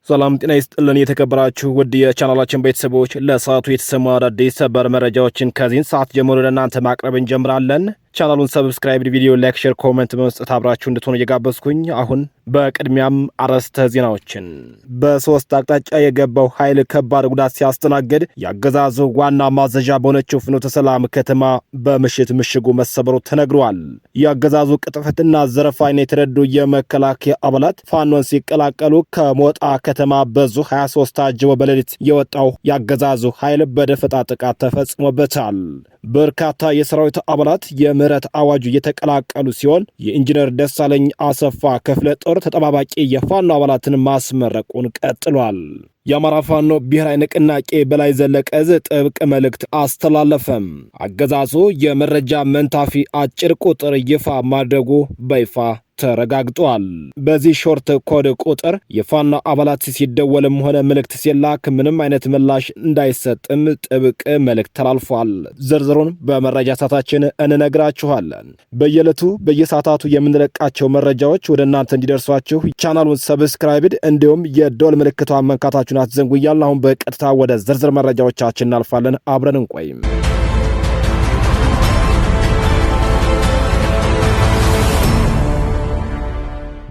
ሰላም ጤና ይስጥልን የተከበራችሁ ውድ የቻናላችን ቤተሰቦች ለሰዓቱ የተሰሙ አዳዲስ ሰበር መረጃዎችን ከዚህን ሰዓት ጀምሮ ለእናንተ ማቅረብ እንጀምራለን። ቻናሉን ሰብስክራይብ፣ ቪዲዮ ላይክ፣ ሼር፣ ኮሜንት በመስጠት አብራችሁ እንድትሆኑ እየጋበዝኩኝ አሁን በቅድሚያም አርዕስተ ዜናዎችን። በሶስት አቅጣጫ የገባው ኃይል ከባድ ጉዳት ሲያስተናግድ የአገዛዙ ዋና ማዘዣ በሆነችው ፍኖተ ሰላም ከተማ በምሽት ምሽጉ መሰበሩ ተነግሯል። የአገዛዙ ቅጥፈትና ዘረፋን የተረዱ የመከላከያ አባላት ፋኖን ሲቀላቀሉ ከሞጣ ከተማ በዙ 23 ታጅቦ በሌሊት የወጣው የአገዛዙ ኃይል በደፈጣ ጥቃት ተፈጽሞበታል። በርካታ የሰራዊት አባላት የምህረት አዋጁ የተቀላቀሉ ሲሆን የኢንጂነር ደሳለኝ አሰፋ ክፍለ ጦር ተጠባባቂ የፋኖ አባላትን ማስመረቁን ቀጥሏል። የአማራ ፋኖ ብሔራዊ ንቅናቄ በላይ ዘለቀ ዕዝ ጥብቅ መልእክት አስተላለፈም። አገዛዙ የመረጃ መንታፊ አጭር ቁጥር ይፋ ማድረጉ በይፋ ተረጋግጧል። በዚህ ሾርት ኮድ ቁጥር የፋኖ አባላት ሲደወልም ሆነ መልእክት ሲላክ ምንም አይነት ምላሽ እንዳይሰጥም ጥብቅ መልእክት ተላልፏል። ዝርዝሩን በመረጃ ሰዓታችን እንነግራችኋለን። በየዕለቱ በየሰዓታቱ የምንለቃቸው መረጃዎች ወደ እናንተ እንዲደርሷችሁ ቻናሉን ሰብስክራይብድ እንዲሁም የደወል ምልክቷን መንካታችሁን አትዘንጉ እያልን አሁን በቀጥታ ወደ ዝርዝር መረጃዎቻችን እናልፋለን። አብረን እንቆይም።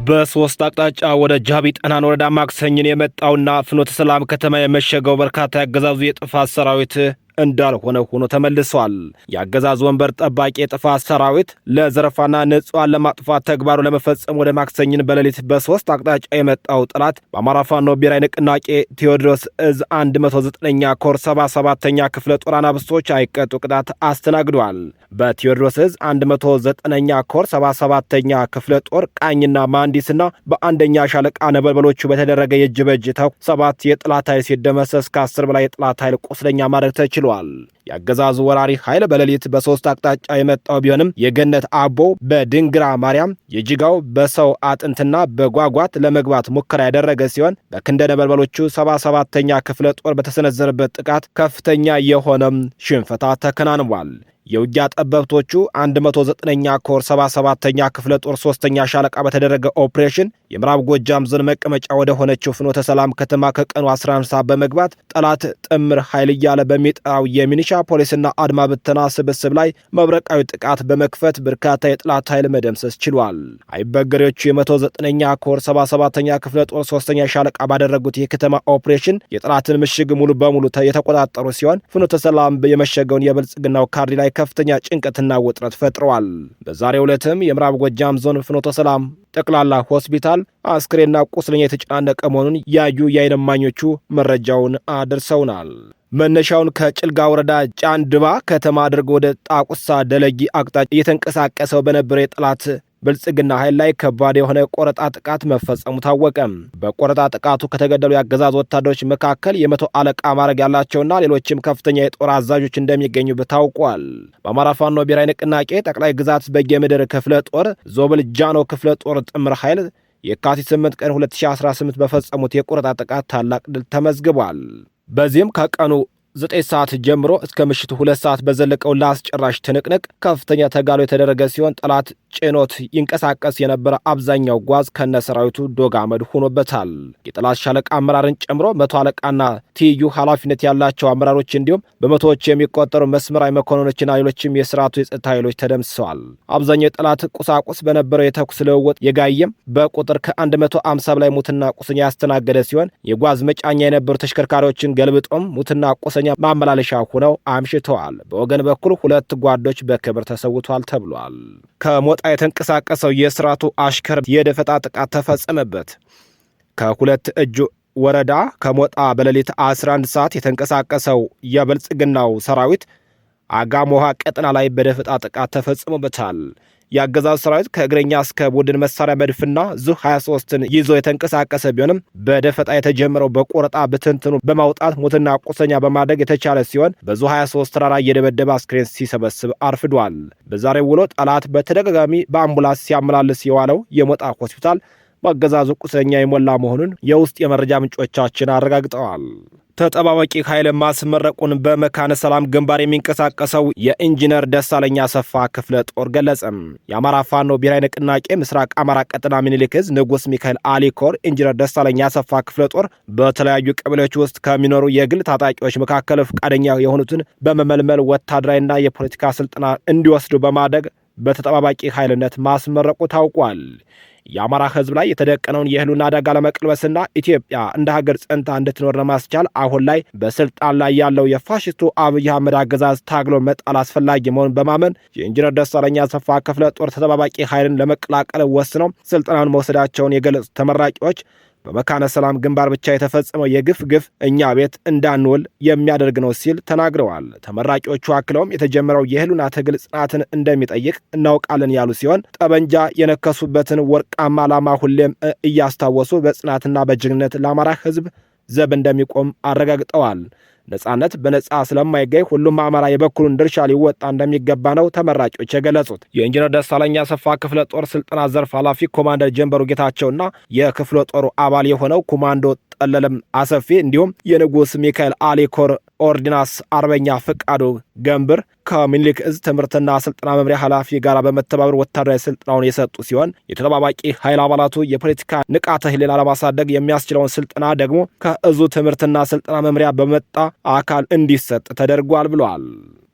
በሶስት አቅጣጫ ወደ ጃቢ ጠህናን ወረዳ ማክሰኝን የመጣውና ፍኖተ ሰላም ከተማ የመሸገው በርካታ ያገዛዙ የጥፋት ሰራዊት እንዳልሆነ ሆኖ ተመልሷል። የአገዛዙ ወንበር ጠባቂ የጥፋት ሰራዊት ለዘረፋና ንጹሃን ለማጥፋት ተግባሩ ለመፈጸም ወደ ማክሰኝን በሌሊት በሶስት አቅጣጫ የመጣው ጠላት በአማራ ፋኖ ብሔራዊ ንቅናቄ ቴዎድሮስ ዕዝ 109ኛ ኮር 77ኛ ክፍለ ጦር አናብስቶች አይቀጡ ቅጣት አስተናግዷል። በቴዎድሮስ ዕዝ 109ኛ ኮር 77ኛ ክፍለ ጦር ቃኝና መሐንዲስና በአንደኛ ሻለቃ ነበልበሎቹ በተደረገ የእጅ በእጅ ተኩስ 7 የጠላት ኃይል ሲደመሰስ ከ10 በላይ የጠላት ኃይል ቁስለኛ ማድረግ ተችሏል። የአገዛዙ ወራሪ ኃይል በሌሊት በሶስት አቅጣጫ የመጣው ቢሆንም የገነት አቦ በድንግራ ማርያም የጅጋው በሰው አጥንትና በጓጓት ለመግባት ሙከራ ያደረገ ሲሆን በክንደ ነበልበሎቹ 77ኛ ክፍለ ጦር በተሰነዘረበት ጥቃት ከፍተኛ የሆነም ሽንፈታ ተከናንቧል። የውጊያ ጠበብቶቹ 109ኛ ኮር 77ኛ ክፍለ ጦር 3ኛ ሻለቃ በተደረገ ኦፕሬሽን የምዕራብ ጎጃም ዞን መቀመጫ ወደ ሆነችው ፍኖተ ሰላም ከተማ ከቀኑ 11 ሰዓት በመግባት ጠላት ጥምር ኃይል እያለ በሚጠራው የሚኒሻ ፖሊስና አድማ ብተና ስብስብ ላይ መብረቃዊ ጥቃት በመክፈት በርካታ የጠላት ኃይል መደምሰስ ችሏል። አይበገሬዎቹ የ109ኛ ኮር 77ኛ ክፍለ ጦር 3ኛ ሻለቃ ባደረጉት የከተማ ኦፕሬሽን የጠላትን ምሽግ ሙሉ በሙሉ የተቆጣጠሩ ሲሆን ፍኖተ ሰላም የመሸገውን የብልጽግናው ካርዲ ላይ ከፍተኛ ጭንቀትና ውጥረት ፈጥረዋል። በዛሬው ዕለትም የምዕራብ ጎጃም ዞን ፍኖተ ሰላም ጠቅላላ ሆስፒታል አስክሬንና ቁስለኛ የተጨናነቀ መሆኑን ያዩ የዓይን እማኞቹ መረጃውን አድርሰውናል። መነሻውን ከጭልጋ ወረዳ ጫንድባ ከተማ አድርጎ ወደ ጣቁሳ ደለጊ አቅጣጫ እየተንቀሳቀሰው በነበረ የጠላት ብልጽግና ኃይል ላይ ከባድ የሆነ ቆረጣ ጥቃት መፈጸሙ ታወቀ። በቆረጣ ጥቃቱ ከተገደሉ የአገዛዝ ወታደሮች መካከል የ100 አለቃ ማዕረግ ያላቸውና ሌሎችም ከፍተኛ የጦር አዛዦች እንደሚገኙበት ታውቋል። በአማራ ፋኖ ብሔራዊ ንቅናቄ ጠቅላይ ግዛት በጌምድር ክፍለ ጦር ዞብል ጃኖ ክፍለ ጦር ጥምር ኃይል የካቲት 8 ቀን 2018 በፈጸሙት የቆረጣ ጥቃት ታላቅ ድል ተመዝግቧል። በዚህም ከቀኑ 9 ሰዓት ጀምሮ እስከ ምሽቱ 2 ሰዓት በዘለቀው ለአስጨራሽ ትንቅንቅ ከፍተኛ ተጋድሎ የተደረገ ሲሆን ጠላት ጭኖት ይንቀሳቀስ የነበረ አብዛኛው ጓዝ ከነሰራዊቱ ዶግ አመድ ሆኖበታል። የጠላት ሻለቃ አመራርን ጨምሮ 100 አለቃና ትይዩ ኃላፊነት ያላቸው አመራሮች እንዲሁም በመቶዎች የሚቆጠሩ መስመራዊ መኮንኖችና ሌሎችም የስርዓቱ የጸጥታ ኃይሎች ተደምስሰዋል። አብዛኛው የጠላት ቁሳቁስ በነበረው የተኩስ ልውውጥ የጋየም በቁጥር ከ150 በላይ ሙትና ቁስኛ ያስተናገደ ሲሆን የጓዝ መጫኛ የነበሩ ተሽከርካሪዎችን ገልብጦም ሙትና ቁስኛ ማመላለሻ ሆነው አምሽተዋል። በወገን በኩል 2 ጓዶች በክብር ተሰውቷል ተብሏል። ከሞጣ የተንቀሳቀሰው የስርዓቱ አሽከር የደፈጣ ጥቃት ተፈጸመበት። ከሁለት እጅ ወረዳ ከሞጣ በሌሊት 11 ሰዓት የተንቀሳቀሰው የብልጽግናው ሰራዊት አጋሞሃ ቀጠና ላይ በደፈጣ ጥቃት ተፈጽሞበታል። የአገዛዝ ሰራዊት ከእግረኛ እስከ ቡድን መሳሪያ መድፍና ዙ 23ን ይዞ የተንቀሳቀሰ ቢሆንም በደፈጣ የተጀመረው በቆረጣ ብትንትኑ በማውጣት ሞትና ቁስለኛ በማድረግ የተቻለ ሲሆን በዙ 23 ተራራ እየደበደበ አስክሬን ሲሰበስብ አርፍዷል። በዛሬው ውሎ ጠላት በተደጋጋሚ በአምቡላንስ ሲያመላልስ የዋለው የሞጣ ሆስፒታል በአገዛዙ ቁስለኛ የሞላ መሆኑን የውስጥ የመረጃ ምንጮቻችን አረጋግጠዋል። ተጠባባቂ ኃይል ማስመረቁን በመካነ ሰላም ግንባር የሚንቀሳቀሰው የኢንጂነር ደሳለኝ አሰፋ ክፍለ ጦር ገለጸ። የአማራ ፋኖ ብሔራዊ ንቅናቄ ምስራቅ አማራ ቀጠና ምኒልክ ዕዝ ንጉስ ሚካኤል አሊ ኮር ኢንጂነር ደሳለኝ አሰፋ ክፍለ ጦር በተለያዩ ቀበሌዎች ውስጥ ከሚኖሩ የግል ታጣቂዎች መካከል ፈቃደኛ የሆኑትን በመመልመል ወታደራዊና የፖለቲካ ስልጠና እንዲወስዱ በማድረግ በተጠባባቂ ኃይልነት ማስመረቁ ታውቋል። የአማራ ህዝብ ላይ የተደቀነውን የህልውና አደጋ ለመቀልበስና ኢትዮጵያ እንደ ሀገር ጸንታ እንድትኖር ለማስቻል አሁን ላይ በስልጣን ላይ ያለው የፋሽስቱ አብይ አህመድ አገዛዝ ታግሎ መጣል አስፈላጊ መሆኑን በማመን የኢንጂነር ደሳለኝ አሰፋ ክፍለ ጦር ተጠባባቂ ኃይልን ለመቀላቀል ወስነው ስልጠናውን መውሰዳቸውን የገለጹት ተመራቂዎች በመካነ ሰላም ግንባር ብቻ የተፈጸመው የግፍ ግፍ እኛ ቤት እንዳንውል የሚያደርግ ነው ሲል ተናግረዋል። ተመራቂዎቹ አክለውም የተጀመረው የህልውና ትግል ጽናትን እንደሚጠይቅ እናውቃለን ያሉ ሲሆን ጠበንጃ የነከሱበትን ወርቃማ ዓላማ ሁሌም እያስታወሱ በጽናትና በጀግንነት ለአማራ ህዝብ ዘብ እንደሚቆም አረጋግጠዋል። ነጻነት በነጻ ስለማይገኝ ሁሉም አማራ የበኩሉን ድርሻ ሊወጣ እንደሚገባ ነው ተመራቂዎች የገለጹት። የኢንጂነር ደሳለኝ አሰፋ ክፍለ ጦር ስልጠና ዘርፍ ኃላፊ ኮማንደር ጀንበሩ ጌታቸውና የክፍለ ጦሩ አባል የሆነው ኮማንዶ ጠለለም አሰፌ እንዲሁም የንጉስ ሚካኤል አሊ ኮር ኦርዲናንስ አርበኛ ፍቃዱ ገንብር ከምኒልክ ዕዝ ትምህርትና ስልጠና መምሪያ ኃላፊ ጋር በመተባበር ወታደራዊ ስልጠናውን የሰጡ ሲሆን የተጠባባቂ ኃይል አባላቱ የፖለቲካ ንቃተ ህሊና ለማሳደግ የሚያስችለውን ስልጠና ደግሞ ከዕዙ ትምህርትና ስልጠና መምሪያ በመጣ አካል እንዲሰጥ ተደርጓል ብለዋል።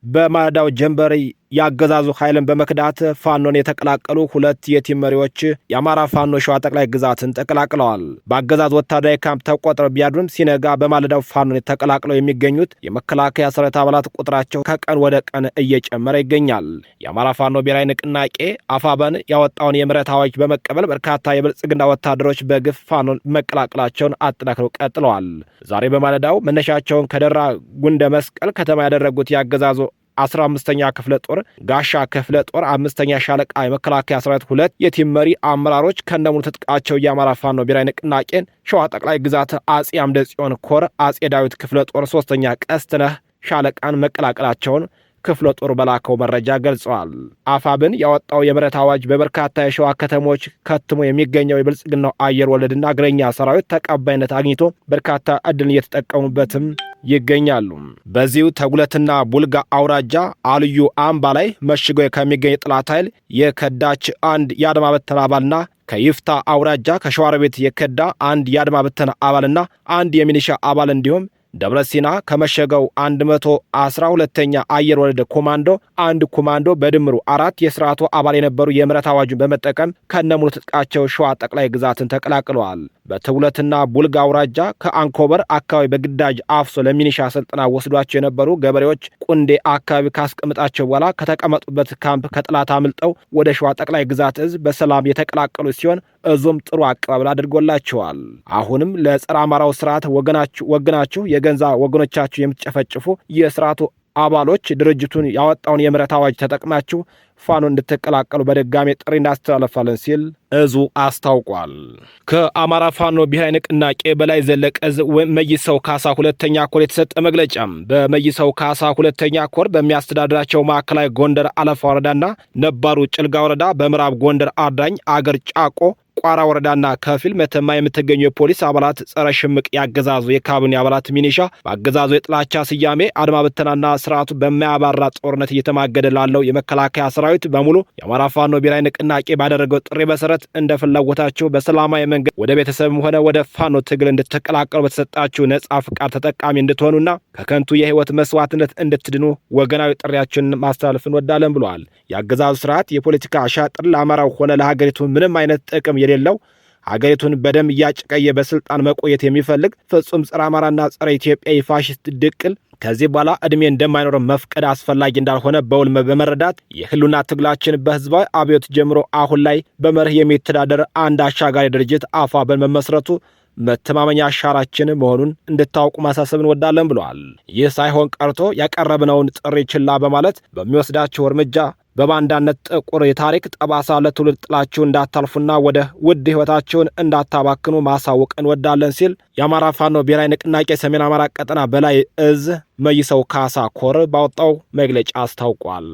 በማለዳው ጀንበር ያገዛዙ ኃይልን በመክዳት ፋኖን የተቀላቀሉ ሁለት የቲም መሪዎች የአማራ ፋኖ ሸዋ ጠቅላይ ግዛትን ተቀላቅለዋል። በአገዛዙ ወታደራዊ ካምፕ ተቆጥረው ቢያድሩም ሲነጋ በማለዳው ፋኖን ተቀላቅለው የሚገኙት የመከላከያ ሰራዊት አባላት ቁጥራቸው ከቀን ወደ ቀን እየጨመረ ይገኛል። የአማራ ፋኖ ብሔራዊ ንቅናቄ አፋበን ያወጣውን የምህረት አዋጅ በመቀበል በርካታ የብልጽግና ወታደሮች በግፍ ፋኖን መቀላቀላቸውን አጠናክረው ቀጥለዋል። ዛሬ በማለዳው መነሻቸውን ከደራ ጉንደ መስቀል ከተማ ያደረጉት የአገዛዙ 15ኛ ክፍለ ጦር ጋሻ ክፍለ ጦር 5ኛ ሻለቃ የመከላከያ ሰራዊት ሁለት የቲም መሪ አመራሮች ከነሙሉ ትጥቃቸው የአማራ ፋኖ ብሔራዊ ንቅናቄን ሸዋ ጠቅላይ ግዛት አጼ አምደ ጽዮን ኮር አጼ ዳዊት ክፍለ ጦር 3ኛ ቀስትነህ ሻለቃን መቀላቀላቸውን ክፍለ ጦሩ በላከው መረጃ ገልጸዋል። አፋብን ያወጣው የምህረት አዋጅ በበርካታ የሸዋ ከተሞች ከትሞ የሚገኘው የብልጽግናው አየር ወለድና እግረኛ ሰራዊት ተቀባይነት አግኝቶ በርካታ ዕድልን እየተጠቀሙበትም ይገኛሉ። በዚሁ ተጉለትና ቡልጋ አውራጃ አልዩ አምባ ላይ መሽጎ ከሚገኝ የጠላት ኃይል የከዳች አንድ የአድማ በተና አባልና ከይፍታ አውራጃ ከሸዋሮቢት የከዳ አንድ የአድማ በተና አባልና አንድ የሚሊሻ አባል እንዲሁም ደብረ ሲና ከመሸገው 112ኛ አየር ወለድ ኮማንዶ አንድ ኮማንዶ በድምሩ 4 የስርዓቱ አባል የነበሩ የምህረት አዋጁን በመጠቀም ከነሙሉ ትጥቃቸው ሸዋ ጠቅላይ ግዛትን ተቀላቅለዋል። በትጉለትና ቡልጋ አውራጃ ከአንኮበር አካባቢ በግዳጅ አፍሶ ለሚኒሻ ስልጠና ወስዷቸው የነበሩ ገበሬዎች ቁንዴ አካባቢ ካስቀምጣቸው በኋላ ከተቀመጡበት ካምፕ ከጠላት አምልጠው ወደ ሸዋ ጠቅላይ ግዛት ዕዝ በሰላም የተቀላቀሉ ሲሆን እዙም ጥሩ አቀባበል አድርጎላቸዋል። አሁንም ለጸረ አማራው ስርዓት ወገናችሁ የገንዛ ወገኖቻችሁ የምትጨፈጭፉ የስርዓቱ አባሎች ድርጅቱን ያወጣውን የምህረት አዋጅ ተጠቅማችሁ ፋኖ እንድትቀላቀሉ በድጋሜ ጥሪ እናስተላልፋለን ሲል እዙ አስታውቋል። ከአማራ ፋኖ ብሔራዊ ንቅናቄ በላይ ዘለቀ ዕዝ መይሰው ካሳ ሁለተኛ ኮር የተሰጠ መግለጫ በመይሰው ካሳ ሁለተኛ ኮር በሚያስተዳድራቸው ማዕከላዊ ጎንደር አለፋ ወረዳና ነባሩ ጭልጋ ወረዳ በምዕራብ ጎንደር አዳኝ አገር ጫቆ ቋራ ወረዳና ከፊል መተማ የምትገኙ የፖሊስ አባላት ጸረ ሽምቅ ያገዛዙ የካቢኔ አባላት ሚኒሻ በአገዛዙ የጥላቻ ስያሜ አድማ ብተናና ስርዓቱ በማያባራ ጦርነት እየተማገደ ላለው የመከላከያ ሰራዊት በሙሉ የአማራ ፋኖ ብሔራዊ ንቅናቄ ባደረገው ጥሪ መሰረት እንደ ፍላጎታችሁ በሰላማዊ መንገድ ወደ ቤተሰብም ሆነ ወደ ፋኖ ትግል እንድትቀላቀሉ በተሰጣችሁ ነጻ ፍቃድ ተጠቃሚ እንድትሆኑና ከከንቱ የህይወት መስዋዕትነት እንድትድኑ ወገናዊ ጥሪያችንን ማስተላለፍ እንወዳለን ብለዋል። የአገዛዙ ስርዓት የፖለቲካ አሻጥር ለአማራው ሆነ ለሀገሪቱ ምንም አይነት ጥቅም የሌለው ሀገሪቱን በደም እያጨቀየ በስልጣን መቆየት የሚፈልግ ፍጹም ጸረ አማራና ጸረ ኢትዮጵያ የፋሽስት ድቅል ከዚህ በኋላ ዕድሜ እንደማይኖር መፍቀድ አስፈላጊ እንዳልሆነ በውል በመረዳት የህልውና ትግላችን በህዝባዊ አብዮት ጀምሮ አሁን ላይ በመርህ የሚተዳደር አንድ አሻጋሪ ድርጅት አፋብን መመስረቱ መተማመኛ አሻራችን መሆኑን እንድታውቁ ማሳሰብ እንወዳለን ብለዋል። ይህ ሳይሆን ቀርቶ ያቀረብነውን ጥሪ ችላ በማለት በሚወስዳቸው እርምጃ በባንዳነት ጥቁር የታሪክ ጠባሳ ለትውልድ ጥላችሁ እንዳታልፉና ወደ ውድ ህይወታችሁን እንዳታባክኑ ማሳወቅ እንወዳለን ሲል የአማራ ፋኖ ብሔራዊ ንቅናቄ ሰሜን አማራ ቀጠና በላይ ዕዝ መይሰው ካሳ ኮር ባወጣው መግለጫ አስታውቋል።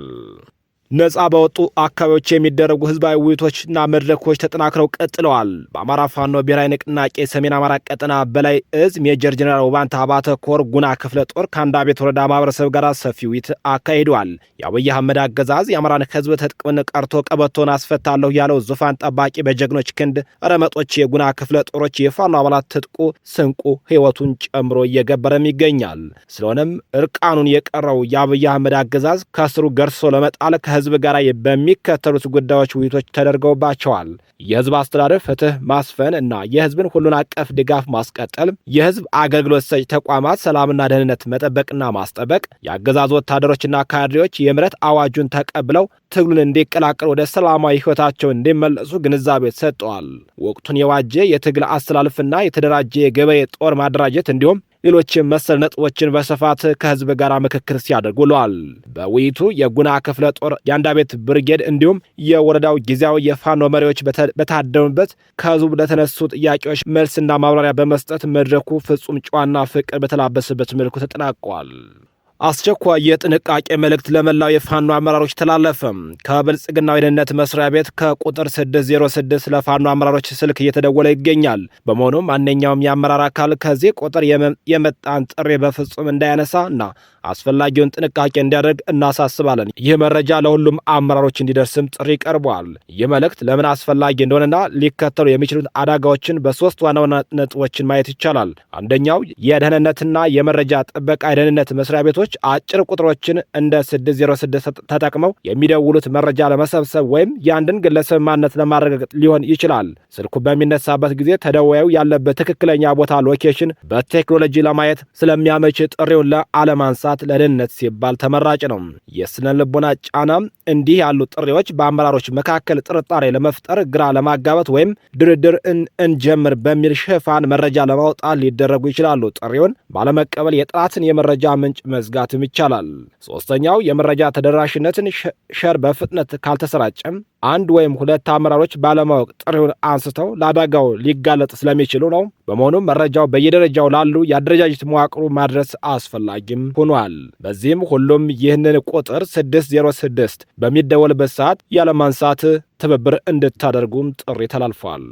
ነጻ በወጡ አካባቢዎች የሚደረጉ ህዝባዊ ውይይቶችና መድረኮች ተጠናክረው ቀጥለዋል። በአማራ ፋኖ ብሔራዊ ንቅናቄ ሰሜን አማራ ቀጠና በላይ እዝ ሜጀር ጀነራል ውባንታ አባተ ኮር ጉና ክፍለ ጦር ከአንዳቤት ወረዳ ማህበረሰብ ጋር ሰፊ ውይይት አካሂደዋል። የአብይ አህመድ አገዛዝ የአማራን ህዝብ ትጥቅን ቀርቶ ቀበቶን አስፈታለሁ ያለው ዙፋን ጠባቂ በጀግኖች ክንድ ረመጦች የጉና ክፍለ ጦሮች የፋኖ አባላት ትጥቁ ስንቁ ህይወቱን ጨምሮ እየገበረም ይገኛል። ስለሆነም እርቃኑን የቀረው የአብይ አህመድ አገዛዝ ከስሩ ገርሶ ለመጣል ከህዝብ ጋር በሚከተሉት ጉዳዮች ውይይቶች ተደርገውባቸዋል። የህዝብ አስተዳደር ፍትህ ማስፈን እና የህዝብን ሁሉን አቀፍ ድጋፍ ማስቀጠል፣ የህዝብ አገልግሎት ሰጪ ተቋማት ሰላምና ደህንነት መጠበቅና ማስጠበቅ፣ የአገዛዙ ወታደሮችና ካድሬዎች የምህረት አዋጁን ተቀብለው ትግሉን እንዲቀላቀሉ ወደ ሰላማዊ ህይወታቸው እንዲመለሱ ግንዛቤ ሰጥተዋል። ወቅቱን የዋጀ የትግል አስተላልፍና የተደራጀ የገበሬ ጦር ማደራጀት እንዲሁም ሌሎችም መሰል ነጥቦችን በስፋት ከህዝብ ጋር ምክክር ሲያደርጉ ውለዋል። በውይይቱ የጉና ክፍለ ጦር የአንዳቤት ብርጌድ እንዲሁም የወረዳው ጊዜያዊ የፋኖ መሪዎች በታደሙበት ከህዝቡ ለተነሱ ጥያቄዎች መልስና ማብራሪያ በመስጠት መድረኩ ፍጹም ጨዋና ፍቅር በተላበሰበት መልኩ ተጠናቋል። አስቸኳይ የጥንቃቄ መልእክት ለመላው የፋኖ አመራሮች ተላለፈ። ከብልጽግናው የደህንነት መስሪያ ቤት ከቁጥር 606 ለፋኖ አመራሮች ስልክ እየተደወለ ይገኛል። በመሆኑም ማንኛውም የአመራር አካል ከዚህ ቁጥር የመጣን ጥሪ በፍጹም እንዳያነሳ እና አስፈላጊውን ጥንቃቄ እንዲያደርግ እናሳስባለን። ይህ መረጃ ለሁሉም አመራሮች እንዲደርስም ጥሪ ቀርቧል። ይህ መልእክት ለምን አስፈላጊ እንደሆነና ሊከተሉ የሚችሉት አደጋዎችን በሶስት ዋና ዋና ነጥቦችን ማየት ይቻላል። አንደኛው የደህንነትና የመረጃ ጥበቃ የደህንነት መስሪያ ቤቶች አጭር ቁጥሮችን እንደ 606 ተጠቅመው የሚደውሉት መረጃ ለመሰብሰብ ወይም የአንድን ግለሰብ ማንነት ለማረጋገጥ ሊሆን ይችላል። ስልኩ በሚነሳበት ጊዜ ተደዋዩ ያለበት ትክክለኛ ቦታ ሎኬሽን በቴክኖሎጂ ለማየት ስለሚያመች ጥሪውን ለአለማንሳት ለደህንነት ሲባል ተመራጭ ነው። የስነ ልቦና ጫና እንዲህ ያሉ ጥሪዎች በአመራሮች መካከል ጥርጣሬ ለመፍጠር፣ ግራ ለማጋባት ወይም ድርድር እንጀምር በሚል ሽፋን መረጃ ለማውጣት ሊደረጉ ይችላሉ። ጥሪውን ባለመቀበል የጠላትን የመረጃ ምንጭ መዝጋትም ይቻላል። ሶስተኛው የመረጃ ተደራሽነትን ሸር በፍጥነት ካልተሰራጨም አንድ ወይም ሁለት አመራሮች ባለማወቅ ጥሪውን አንስተው ለአደጋው ሊጋለጥ ስለሚችሉ ነው። በመሆኑም መረጃው በየደረጃው ላሉ የአደረጃጀት መዋቅሩ ማድረስ አስፈላጊም ሆኗል። በዚህም ሁሉም ይህንን ቁጥር 606 በሚደወልበት ሰዓት ያለማንሳት ትብብር እንድታደርጉም ጥሪ ተላልፏል።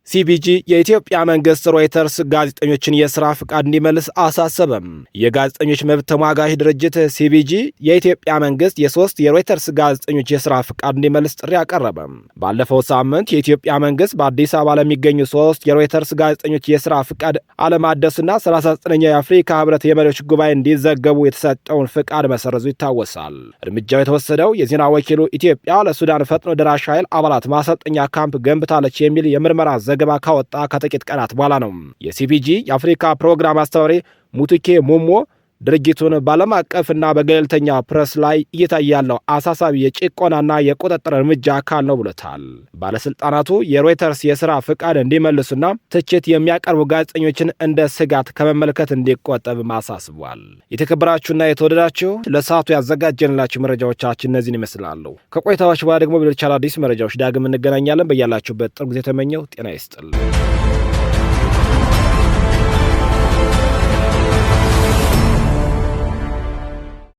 ሲቢጂ የኢትዮጵያ መንግስት ሮይተርስ ጋዜጠኞችን የሥራ ፍቃድ እንዲመልስ አሳሰበም። የጋዜጠኞች መብት ተሟጋች ድርጅት ሲቢጂ የኢትዮጵያ መንግስት የሶስት የሮይተርስ ጋዜጠኞች የሥራ ፍቃድ እንዲመልስ ጥሪ አቀረበ። ባለፈው ሳምንት የኢትዮጵያ መንግስት በአዲስ አበባ ለሚገኙ ሶስት የሮይተርስ ጋዜጠኞች የሥራ ፍቃድ አለማደስና 39ኛው የአፍሪካ ህብረት የመሪዎች ጉባኤ እንዲዘገቡ የተሰጠውን ፍቃድ መሰረዙ ይታወሳል። እርምጃው የተወሰደው የዜና ወኪሉ ኢትዮጵያ ለሱዳን ፈጥኖ ደራሽ ኃይል አባላት ማሰልጠኛ ካምፕ ገንብታለች የሚል የምርመራ ዘገባ ካወጣ ከጥቂት ቀናት በኋላ ነው። የሲቢጂ የአፍሪካ ፕሮግራም አስተባባሪ ሙቱኬ ሞሞ ድርጊቱን በዓለም አቀፍና በገለልተኛ ፕሬስ ላይ እየታየ ያለው አሳሳቢ የጭቆናና የቁጥጥር እርምጃ አካል ነው ብሎታል። ባለስልጣናቱ የሮይተርስ የሥራ ፍቃድ እንዲመልሱና ትችት የሚያቀርቡ ጋዜጠኞችን እንደ ስጋት ከመመልከት እንዲቆጠብ አሳስቧል። የተከበራችሁና የተወደዳችሁ ለሰዓቱ ያዘጋጀንላችሁ መረጃዎቻችን እነዚህን ይመስላሉ። ከቆይታዎች በኋላ ደግሞ በሌሎች አዳዲስ መረጃዎች ዳግም እንገናኛለን። በያላችሁበት ጥሩ ጊዜ ተመኘው። ጤና ይስጥልኝ።